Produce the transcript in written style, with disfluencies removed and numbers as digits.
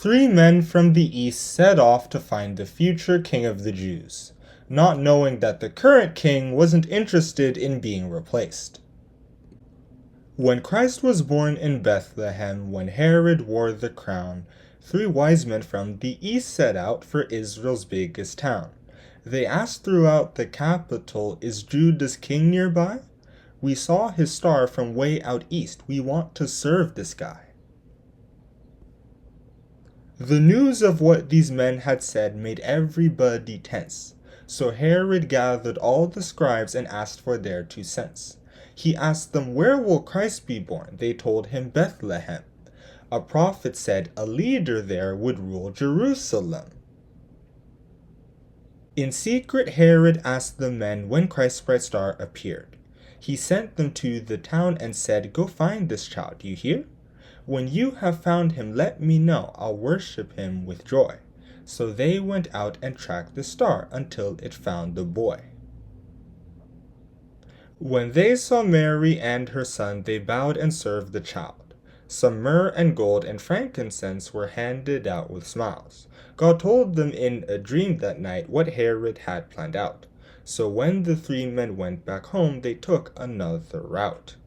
Three men from the east set off to find the future king of the Jews, not knowing that the current king wasn't interested in being replaced. When Christ was born in Bethlehem, when Herod wore the crown, three wise men from the east set out for Israel's biggest town. They asked throughout the capital, "Is Judah's king nearby? We saw his star from way out east. We want to serve this guy." The news of what these men had said made everybody tense. So Herod gathered all the scribes and asked for their 2 cents. He asked them, "Where will Christ be born?" They told him, "Bethlehem." A prophet said a leader there would rule Jerusalem. In secret, Herod asked the men when Christ's bright star appeared. He sent them to the town and said, "Go find this child, you hear? When you have found him, let me know. I'll worship him with joy." So they went out and tracked the star until it found the boy. When they saw Mary and her son, they bowed and served the child. Some myrrh and gold and frankincense were handed out with smiles. God told them in a dream that night what Herod had planned out. So when the three men went back home, they took another route.